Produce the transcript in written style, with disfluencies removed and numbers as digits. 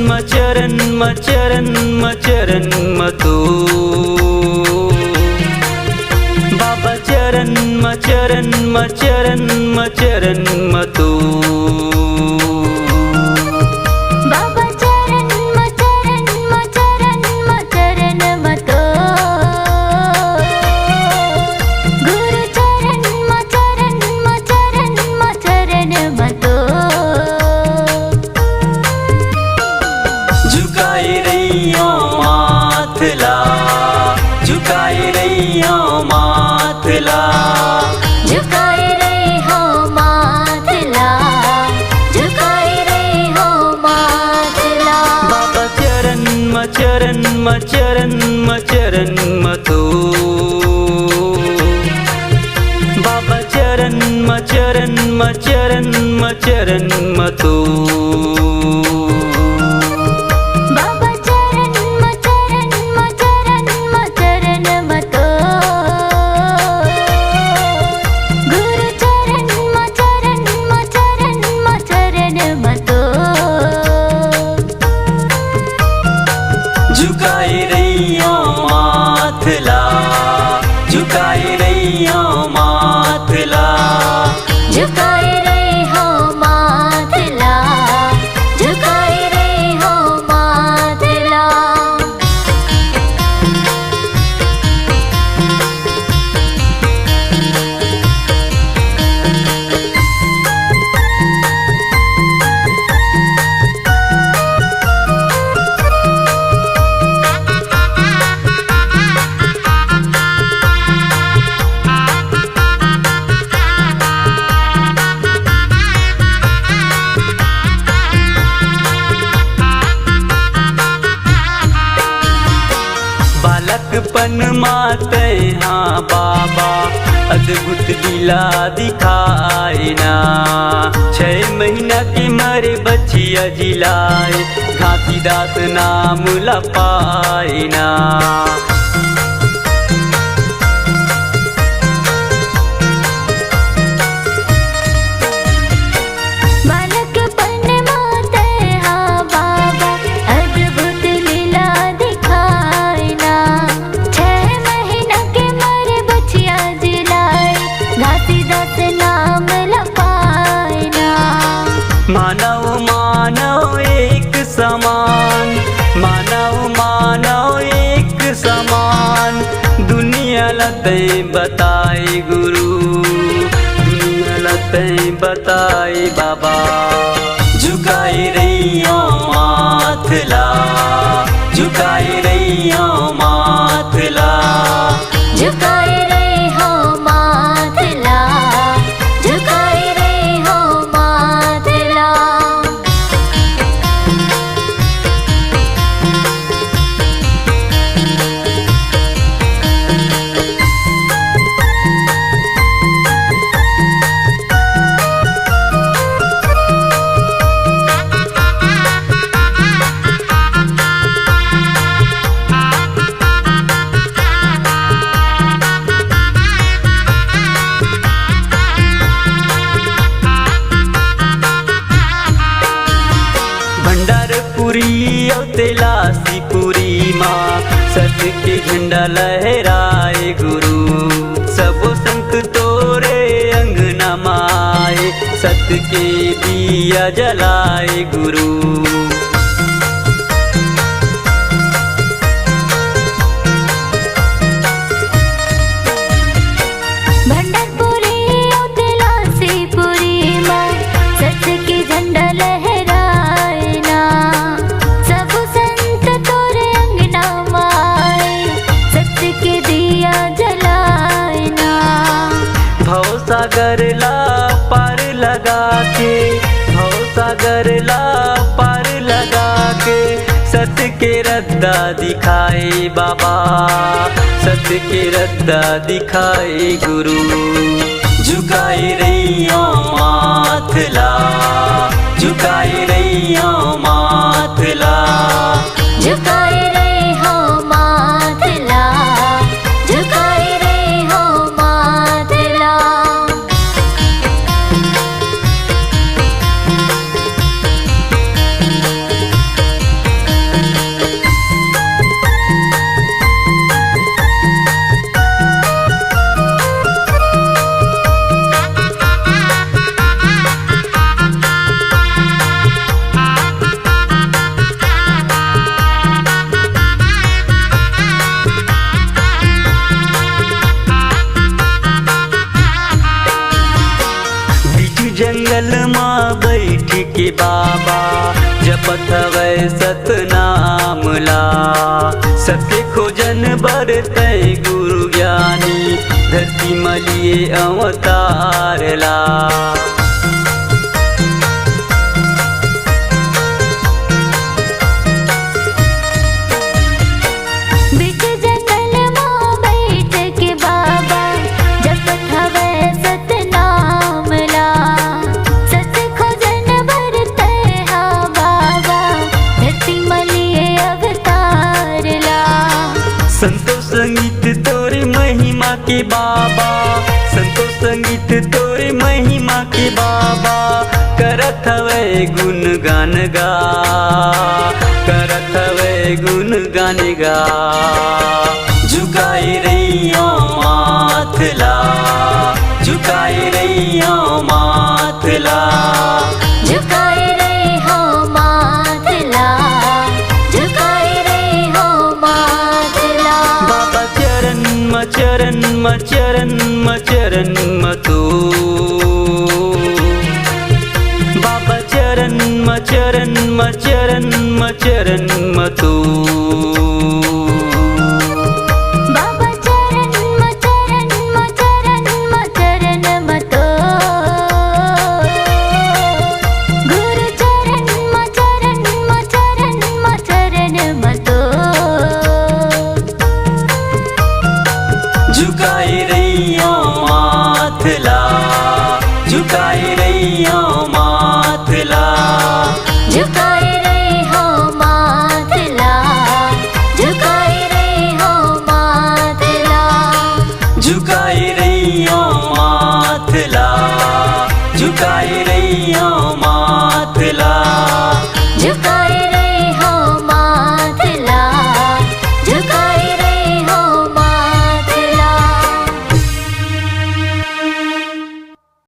चरण चरण चरण तो बाबा चरण चरण चरण चरण तो बाबा चरण चरण चरण चरण तो गुरु चरण चरण चरण चरण तो झुकाए रहियो माथला झुकाए रहियो माथला झुकाए रहे हो माथला झुकाए रहे हो माथला बाबा चरण चरण चरण चरण तो बाबा चरण चरण चरण चरण तो बाबा चरण चरण चरण चरण तो गुरु चरण चरण चरण चरण तो झुकाए रहियो माथला झुकाए रहियो माथला झुकाए रहे हो माथला झुकाए रहे हो माथला बालकपन माते हाँ बाबा अद्भुत लीला दिखाए ना 6 महीना की मरे बच्चिया जिलाए घासीदास नाम लपाए ना बालकपन माते हाँ बाबा अद्भुत लीला दिखाए ना 6 महीना के मरे बच्चिया जिलाए घासीदास नाम लपाए ना मानव मानव एक समान मानव मानव एक समान दुनिया लते बताए गुरु दुनिया लते बताए बाबा झुकाए रहियो माथला झुकाए रहियो माथला झुकाए रहे हो माथला झुकाए रहे हो माथला भंडारपुरी और तेलासीपुरी माँ सत्य के झंडा लहराए गुरु सबो संत तोरे अंगना माए सत्य के दिया जलाए गुरु भंडारपुरी और तेलासीपुरी माँ सत्य के झंडा लहराए ना सब संत तोरे अंगना माए सत्य के दिया जलाए ना भव सागर ला पार लगा के भव सागर ला पार लगा के सत्य के रद्दा दिखाए बाबा सत्य के रद्दा दिखाए गुरु झुकाए रहियो माथला झुकाए रहियो माथला झुकाए रहे हो माथला झुकाए रहे हो माथला बाबा जपत हवै सतनामला। सत्य खोजन बरतै गुरु ज्ञानी धरती मलिए अवतारला। बिच जंगल मां बैठ के बाबा जपत हवै सतनामला। सत खोजन बरतै हा बाबा धरती मलिए अवतारला। संतो संगीत तोरे महिमा के बाबा, संतो संगीत तोरे महिमा के बाबा। करत हवै गुणगान गा, करत हवै गुणगान गा। झुकाई रहियो माथला, झुकाई रहियो माथला। झुकाए रहे हो माथला, झुकाए रहे हो माथला। बाबा चरण म चरण म चरण म चरण म तू। बाबा चरण म चरण म चरण म चरण म तू।